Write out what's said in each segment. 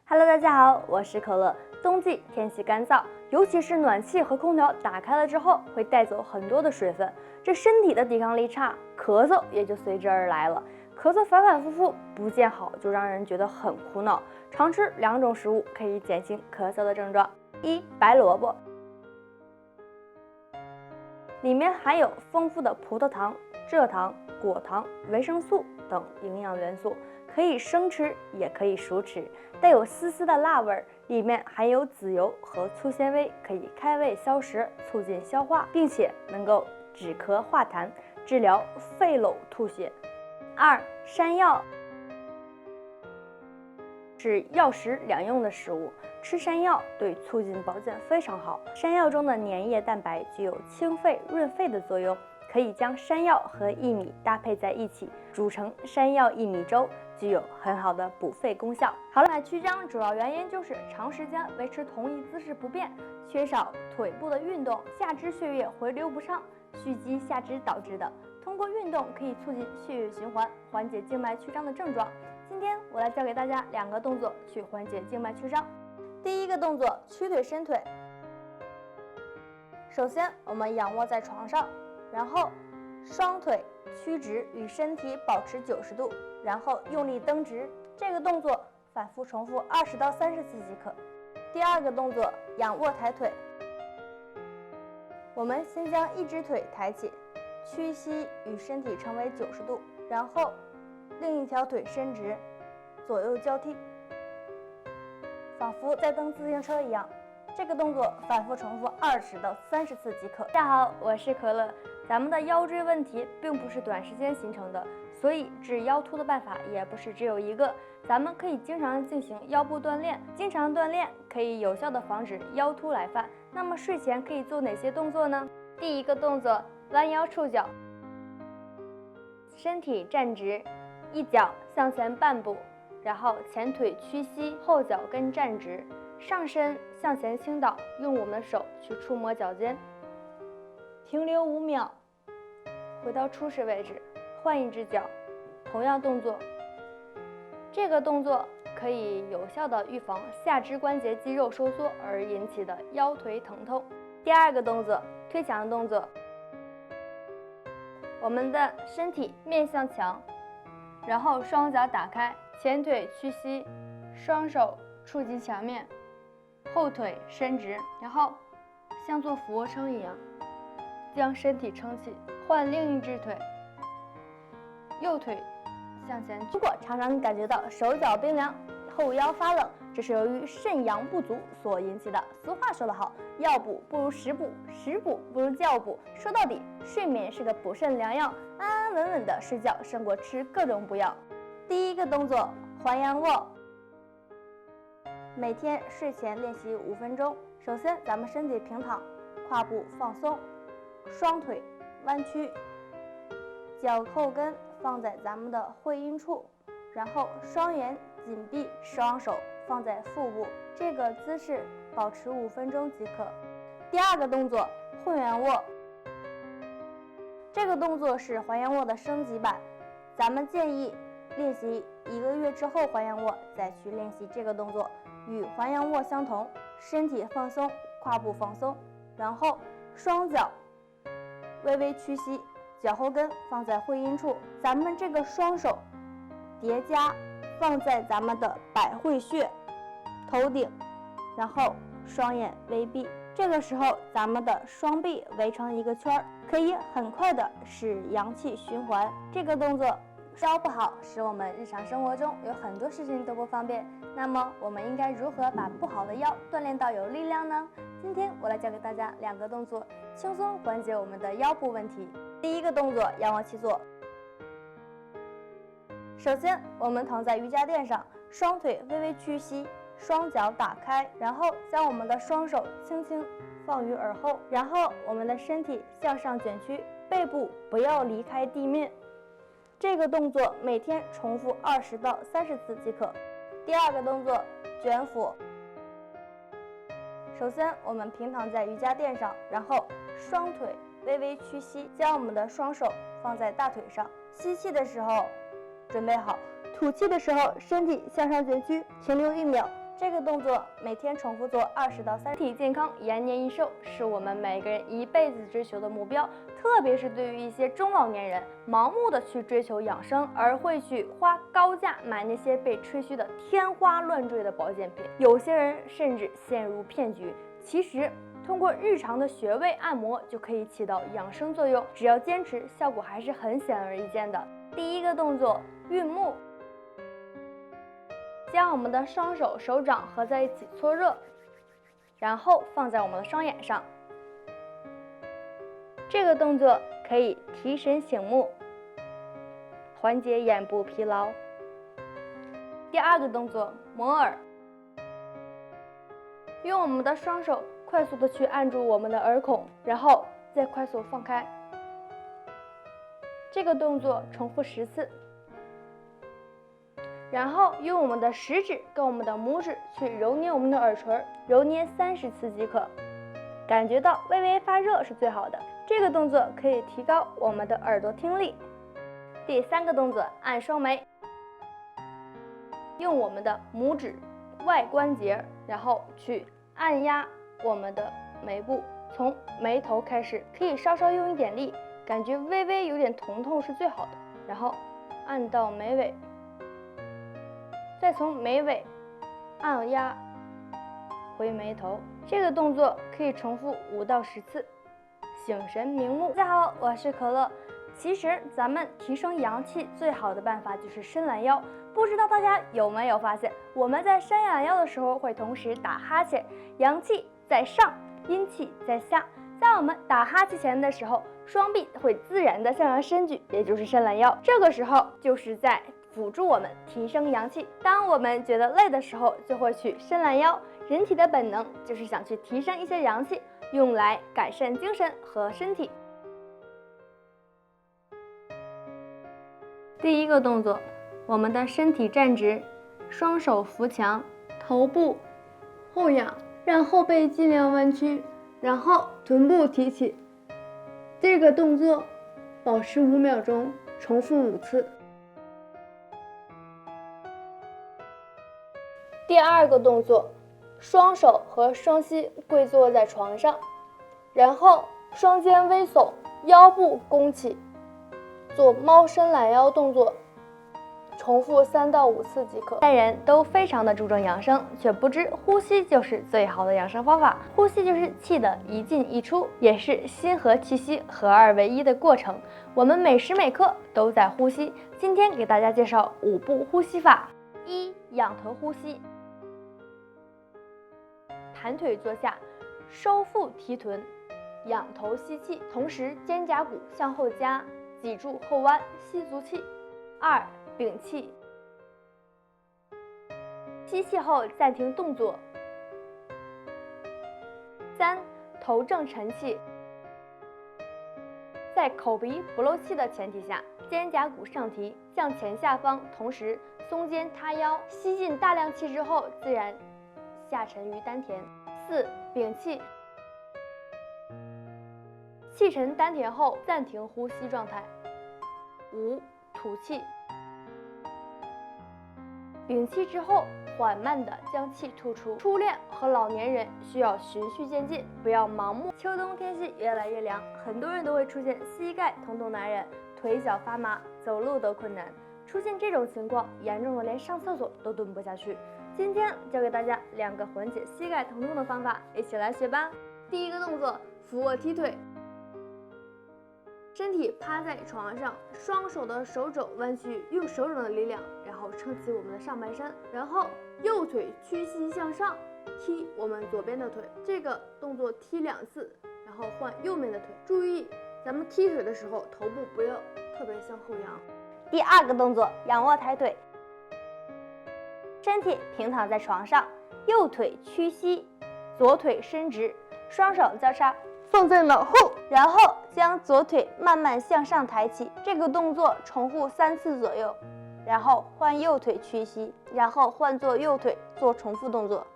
Hello， 大家好，我是可乐。冬季天气干燥，尤其是暖气和空调打开了之后，会带走很多的水分，这身体的抵抗力差，咳嗽也就随之而来了。咳嗽反反复复，不见好就让人觉得很苦恼。常吃2种食物可以减轻咳嗽的症状：一、白萝卜，里面含有丰富的葡萄糖、蔗糖、果糖、维生素等营养元素，可以生吃也可以熟吃，带有丝丝的辣味，里面含有籽油和粗纤维，可以开胃消食，促进消化，并且能够止咳化痰，治疗肺篓吐血。2、山药是药食两用的食物，吃山药对促进保健非常好。山药中的粘液蛋白具有清肺润肺的作用，可以将山药和薏米搭配在一起，煮成山药薏米粥，具有很好的补肺功效。好了，曲张主要原因就是长时间维持同一姿势不变，缺少腿部的运动，下肢血液回流不畅，蓄积下肢导致的。通过运动可以促进血液循环，缓解静脉曲张的症状。今天我来教给大家2个动作去缓解静脉曲张。第一个动作，屈腿伸腿。首先我们仰卧在床上，然后双腿屈直，与身体保持90度，然后用力蹬直。这个动作反复重复20到30次即可。第二个动作，仰卧抬腿。我们先将一只腿抬起，屈膝与身体成为90度，然后另一条腿伸直，左右交替，仿佛在蹬自行车一样。这个动作反复重复20到30次即可。大家好，我是可乐。咱们的腰椎问题并不是短时间形成的，所以治腰突的办法也不是只有一个。咱们可以经常进行腰部锻炼，经常锻炼可以有效的防止腰突来犯。那么睡前可以做哪些动作呢？第一个动作，弯腰触脚，身体站直，一脚向前半步，然后前腿屈膝，后脚跟站直，上身向前倾倒，用我们的手去触摸脚尖，停留5秒，回到初始位置，换一只脚，同样动作。这个动作可以有效的预防下肢关节肌肉收缩而引起的腰腿疼痛。第二个动作，推墙动作。我们的身体面向墙，然后双脚打开，前腿屈膝，双手触及墙面，后腿伸直，然后像做俯卧撑一样将身体撑起，换另一只腿，右腿向前。如果常常感觉到手脚冰凉、后腰发冷，这是由于肾阳不足所引起的。俗话说得好，药补不如食补，食补不如觉补。说到底，睡眠是个补肾良药，安安稳稳的睡觉胜过吃各种补药。第一个动作，环仰卧。每天睡前练习5分钟。首先，咱们身体平躺，胯部放松，双腿弯曲，脚后跟放在咱们的会阴处，然后双眼紧闭，双手放在腹部，这个姿势保持5分钟即可。第二个动作，混元卧。这个动作是环仰卧的升级版，咱们建议练习1个月之后环仰卧再去练习这个动作。与环仰卧相同，身体放松，胯部放松，然后双脚微微屈膝，脚后跟放在会阴处，咱们这个双手叠加放在咱们的百会穴头顶，然后双眼微闭。这个时候咱们的双臂围成一个圈，可以很快的使阳气循环。这个动作腰不好，使我们日常生活中有很多事情都不方便。那么我们应该如何把不好的腰锻炼到有力量呢？今天我来教给大家2个动作，轻松缓解我们的腰部问题。第一个动作，仰卧起坐。首先我们躺在瑜伽垫上，双腿微微屈膝，双脚打开，然后将我们的双手轻轻放于耳后，然后我们的身体向上卷曲，背部不要离开地面。这个动作每天重复20到30次即可。第二个动作，卷腹。首先我们平躺在瑜伽垫上，然后双腿微微屈膝，将我们的双手放在大腿上，吸气的时候准备好，吐气的时候身体向上卷曲，停留1秒，这个动作每天重复做20到30。身体健康、延年益寿是我们每个人一辈子追求的目标，特别是对于一些中老年人，盲目的去追求养生，而会去花高价买那些被吹嘘的天花乱坠的保健品。有些人甚至陷入骗局。其实，通过日常的穴位按摩就可以起到养生作用，只要坚持，效果还是很显而易见的。第一个动作，运目。将我们的双手手掌合在一起搓热，然后放在我们的双眼上。这个动作可以提神醒目，缓解眼部疲劳。第二个动作，摩耳。用我们的双手快速的去按住我们的耳孔，然后再快速放开。这个动作重复10次。然后用我们的食指跟我们的拇指去揉捏我们的耳垂，揉捏30次即可。感觉到微微发热是最好的。这个动作可以提高我们的耳朵听力。第三个动作，按双眉。用我们的拇指外关节，然后去按压我们的眉部，从眉头开始，可以稍稍用一点力，感觉微微有点疼痛是最好的。然后按到眉尾。再从眉尾按压回眉头，这个动作可以重复5到10次，醒神明目。大家好，我是可乐。其实咱们提升阳气最好的办法就是伸懒腰，不知道大家有没有发现，我们在伸懒腰的时候会同时打哈欠，阳气在上，阴气在下。在我们打哈欠前的时候，双臂会自然的向上伸举，也就是伸懒腰。这个时候就是在辅助我们提升阳气。当我们觉得累的时候，就会去伸懒腰。人体的本能就是想去提升一些阳气，用来改善精神和身体。第一个动作，我们的身体站直，双手扶墙，头部后仰，让后背尽量弯曲，然后臀部提起。这个动作保持5秒钟，重复5次。第二个动作，双手和双膝跪坐在床上，然后双肩微耸，腰部弓起，做猫伸懒腰动作，重复3到5次即可。现代人都非常的注重养生，却不知呼吸就是最好的养生方法。呼吸就是气的一进一出，也是心和气息合二为一的过程。我们每时每刻都在呼吸。今天给大家介绍5步呼吸法。1. 仰头呼吸。盘腿坐下，收腹提臀，仰头吸气，同时肩胛骨向后夹，脊柱后弯，吸足气。2. 屏气。吸气后暂停动作。3. 头正沉气。在口鼻不漏气的前提下，肩胛骨上提，向前下方，同时松肩塌腰，吸进大量气之后，自然下沉于丹田。4. 屏气。气沉丹田后，暂停呼吸状态。5. 吐气。屏气之后，缓慢地将气吐出。初练和老年人需要循序渐进，不要盲目。秋冬天气越来越凉，很多人都会出现膝盖疼痛难忍，腿脚发麻，走路都困难。出现这种情况，严重的连上厕所都蹲不下去。今天教给大家2个缓解膝盖疼痛的方法，一起来学吧。第一个动作，俯卧踢腿。身体趴在床上，双手的手肘弯曲，用手掌的力量，然后撑起我们的上半身，然后右腿屈膝向上，踢我们左边的腿。这个动作踢2次，然后换右面的腿。注意，咱们踢腿的时候，头部不要特别向后仰。第2个动作，仰卧抬腿。身体平躺在床上，右腿屈膝，左腿伸直，双手交叉放在脑后，然后将左腿慢慢向上抬起。这个动作重复3次左右，然后换右腿屈膝，然后换做右腿做重复动作，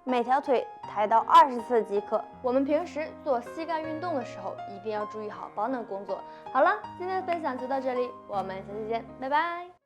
每条腿抬到20次即可。我们平时做膝盖运动的时候，一定要注意好保暖工作。好了，今天的分享就到这里，我们下期见，拜拜。